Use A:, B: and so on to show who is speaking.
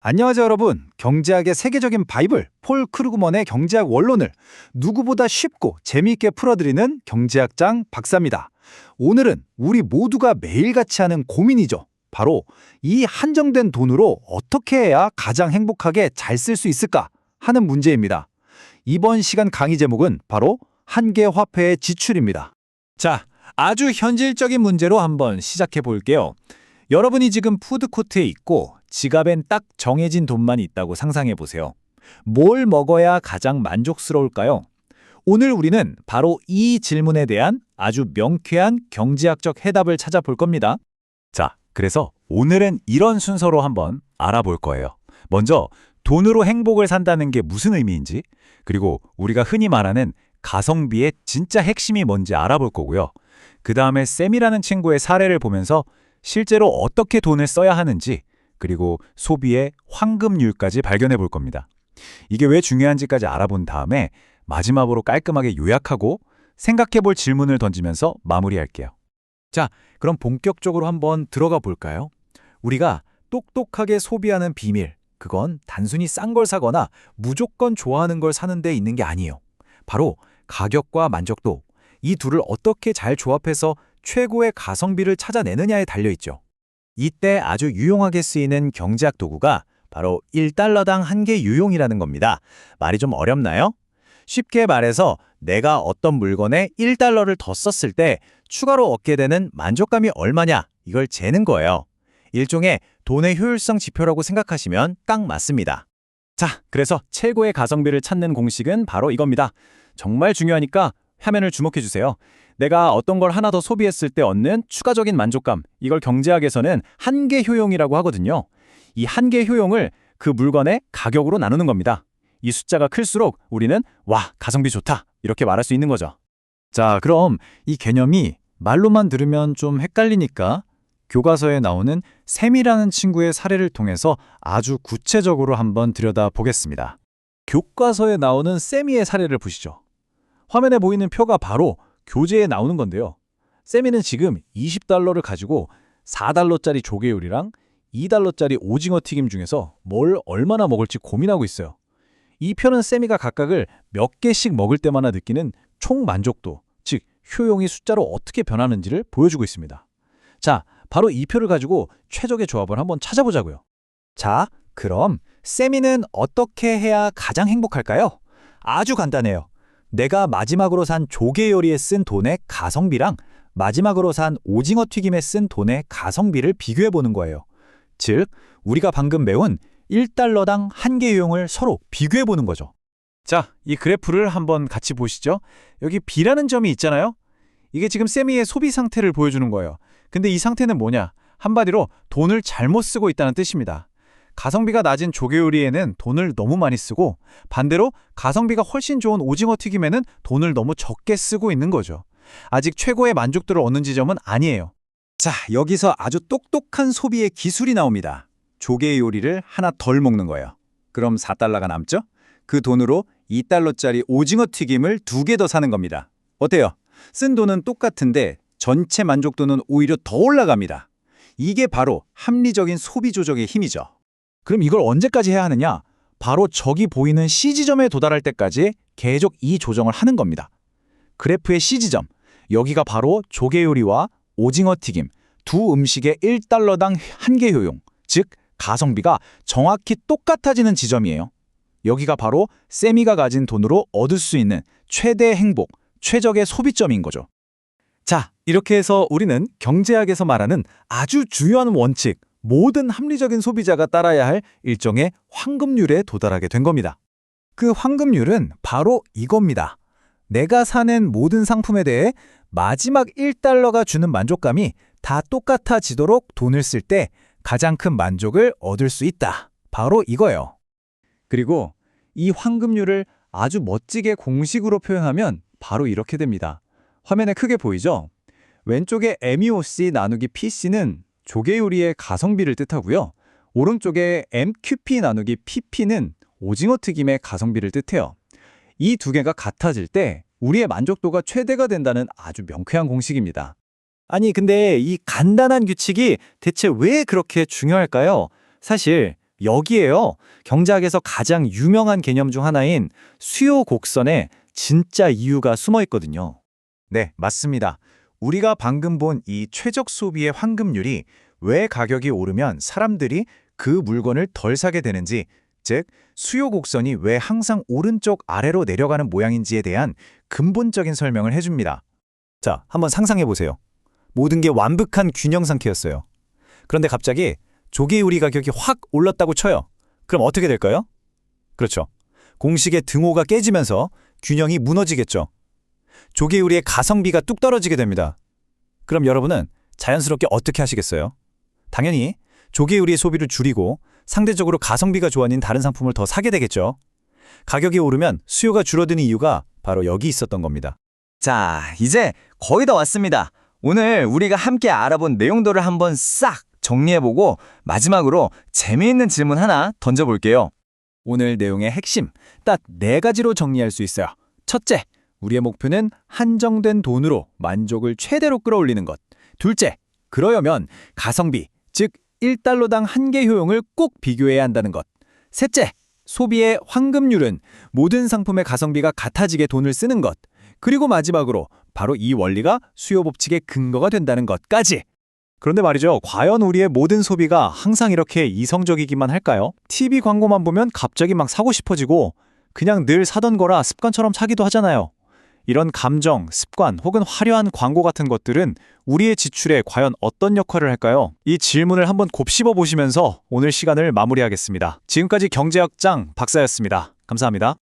A: 안녕하세요, 여러분. 경제학의 세계적인 바이블, 폴 크루그먼의 경제학 원론을 누구보다 쉽고 재미있게 풀어드리는 경제학장 박사입니다. 오늘은 우리 모두가 매일같이 하는 고민이죠. 바로 이 한정된 돈으로 어떻게 해야 가장 행복하게 잘 쓸 수 있을까 하는 문제입니다. 이번 시간 강의 제목은 바로 한계 화폐의 지출입니다. 자, 아주 현실적인 문제로 한번 시작해 볼게요. 여러분이 지금 푸드코트에 있고 지갑엔 딱 정해진 돈만 있다고 상상해 보세요. 뭘 먹어야 가장 만족스러울까요? 오늘 우리는 바로 이 질문에 대한 아주 명쾌한 경제학적 해답을 찾아볼 겁니다.
B: 자, 그래서 오늘은 이런 순서로 한번 알아볼 거예요. 먼저 돈으로 행복을 산다는 게 무슨 의미인지, 그리고 우리가 흔히 말하는 가성비의 진짜 핵심이 뭔지 알아볼 거고요. 그 다음에 쌤이라는 친구의 사례를 보면서 실제로 어떻게 돈을 써야 하는지, 그리고 소비의 황금률까지 발견해 볼 겁니다. 이게 왜 중요한지까지 알아본 다음에 마지막으로 깔끔하게 요약하고 생각해 볼 질문을 던지면서 마무리할게요.
A: 자, 그럼 본격적으로 한번 들어가 볼까요? 우리가 똑똑하게 소비하는 비밀, 그건 단순히 싼 걸 사거나 무조건 좋아하는 걸 사는 데 있는 게 아니에요. 바로 가격과 만족도, 이 둘을 어떻게 잘 조합해서 최고의 가성비를 찾아내느냐에 달려있죠. 이때 아주 유용하게 쓰이는 경제학 도구가 바로 1달러당 한 개 유용이라는 겁니다. 말이 좀 어렵나요? 쉽게 말해서 내가 어떤 물건에 1달러를 더 썼을 때 추가로 얻게 되는 만족감이 얼마냐, 이걸 재는 거예요. 일종의 돈의 효율성 지표라고 생각하시면 딱 맞습니다. 자, 그래서 최고의 가성비를 찾는 공식은 바로 이겁니다. 정말 중요하니까 화면을 주목해 주세요. 내가 어떤 걸 하나 더 소비했을 때 얻는 추가적인 만족감, 이걸 경제학에서는 한계 효용이라고 하거든요. 이 한계 효용을 그 물건의 가격으로 나누는 겁니다. 이 숫자가 클수록 우리는 와, 가성비 좋다, 이렇게 말할 수 있는 거죠. 자, 그럼 이 개념이 말로만 들으면 좀 헷갈리니까 교과서에 나오는 샘이라는 친구의 사례를 통해서 아주 구체적으로 한번 들여다보겠습니다. 교과서에 나오는 세미의 사례를 보시죠. 화면에 보이는 표가 바로 교재에 나오는 건데요. 세미는 지금 20달러를 가지고 4달러짜리 조개 요리랑 2달러짜리 오징어 튀김 중에서 뭘 얼마나 먹을지 고민하고 있어요. 이 표는 세미가 각각을 몇 개씩 먹을 때마다 느끼는 총 만족도, 즉 효용이 숫자로 어떻게 변하는지를 보여주고 있습니다. 자, 바로 이 표를 가지고 최적의 조합을 한번 찾아보자고요. 자, 그럼 세미는 어떻게 해야 가장 행복할까요? 아주 간단해요. 내가 마지막으로 산 조개 요리에 쓴 돈의 가성비랑 마지막으로 산 오징어 튀김에 쓴 돈의 가성비를 비교해 보는 거예요. 즉, 우리가 방금 배운 1달러당 한 개 유용을 서로 비교해 보는 거죠. 자, 이 그래프를 한번 같이 보시죠. 여기 B라는 점이 있잖아요. 이게 지금 세미의 소비 상태를 보여주는 거예요. 근데 이 상태는 뭐냐? 한마디로 돈을 잘못 쓰고 있다는 뜻입니다. 가성비가 낮은 조개 요리에는 돈을 너무 많이 쓰고, 반대로 가성비가 훨씬 좋은 오징어 튀김에는 돈을 너무 적게 쓰고 있는 거죠. 아직 최고의 만족도를 얻는 지점은 아니에요. 자, 여기서 아주 똑똑한 소비의 기술이 나옵니다. 조개 요리를 하나 덜 먹는 거예요. 그럼 4달러가 남죠? 그 돈으로 2달러짜리 오징어 튀김을 2개 더 사는 겁니다. 어때요? 쓴 돈은 똑같은데 전체 만족도는 오히려 더 올라갑니다. 이게 바로 합리적인 소비 조정의 힘이죠. 그럼 이걸 언제까지 해야 하느냐? 바로 저기 보이는 C지점에 도달할 때까지 계속 이 조정을 하는 겁니다. 그래프의 C지점, 여기가 바로 조개 요리와 오징어 튀김, 두 음식의 1달러당 한 개 효용, 즉 가성비가 정확히 똑같아지는 지점이에요. 여기가 바로 세미가 가진 돈으로 얻을 수 있는 최대 행복, 최적의 소비점인 거죠. 자, 이렇게 해서 우리는 경제학에서 말하는 아주 중요한 원칙, 모든 합리적인 소비자가 따라야 할 일종의 황금률에 도달하게 된 겁니다. 그 황금률은 바로 이겁니다. 내가 사는 모든 상품에 대해 마지막 1달러가 주는 만족감이 다 똑같아지도록 돈을 쓸 때 가장 큰 만족을 얻을 수 있다. 바로 이거예요. 그리고 이 황금률을 아주 멋지게 공식으로 표현하면 바로 이렇게 됩니다. 화면에 크게 보이죠? 왼쪽에 MEOC 나누기 PC는 조개 요리의 가성비를 뜻하고요. 오른쪽에 MQP 나누기 PP는 오징어 튀김의 가성비를 뜻해요. 이 두 개가 같아질 때 우리의 만족도가 최대가 된다는 아주 명쾌한 공식입니다. 아니, 근데 이 간단한 규칙이 대체 왜 그렇게 중요할까요? 사실
C: 여기에요. 경제학에서 가장 유명한 개념 중 하나인 수요 곡선에 진짜 이유가 숨어 있거든요.
A: 네, 맞습니다. 우리가 방금 본 이 최적 소비의 황금률이 왜 가격이 오르면 사람들이 그 물건을 덜 사게 되는지, 즉 수요 곡선이 왜 항상 오른쪽 아래로 내려가는 모양인지에 대한 근본적인 설명을 해줍니다.
C: 자, 한번 상상해 보세요. 모든 게 완벽한 균형 상태였어요. 그런데 갑자기 조개요리 가격이 확 올랐다고 쳐요. 그럼 어떻게 될까요? 그렇죠. 공식의 등호가 깨지면서 균형이 무너지겠죠. 조개요리의 가성비가 뚝 떨어지게 됩니다. 그럼 여러분은 자연스럽게 어떻게 하시겠어요? 당연히 조개요리의 소비를 줄이고 상대적으로 가성비가 좋아진 다른 상품을 더 사게 되겠죠. 가격이 오르면 수요가 줄어드는 이유가 바로 여기 있었던 겁니다.
D: 자, 이제 거의 다 왔습니다. 오늘 우리가 함께 알아본 내용들을 한번 싹 정리해보고 마지막으로 재미있는 질문 하나 던져볼게요.
C: 오늘 내용의 핵심 딱 4가지로 정리할 수 있어요. 첫째, 우리의 목표는 한정된 돈으로 만족을 최대로 끌어올리는 것. 둘째, 그러려면 가성비, 즉 1달러당 한 개 효용을 꼭 비교해야 한다는 것. 셋째, 소비의 황금률은 모든 상품의 가성비가 같아지게 돈을 쓰는 것. 그리고 마지막으로 바로 이 원리가 수요 법칙의 근거가 된다는 것까지.
A: 그런데 말이죠, 과연 우리의 모든 소비가 항상 이렇게 이성적이기만 할까요? TV 광고만 보면 갑자기 막 사고 싶어지고 그냥 늘 사던 거라 습관처럼 사기도 하잖아요. 이런 감정, 습관 혹은 화려한 광고 같은 것들은 우리의 지출에 과연 어떤 역할을 할까요? 이 질문을 한번 곱씹어 보시면서 오늘 시간을 마무리하겠습니다. 지금까지 경제학장 박사였습니다. 감사합니다.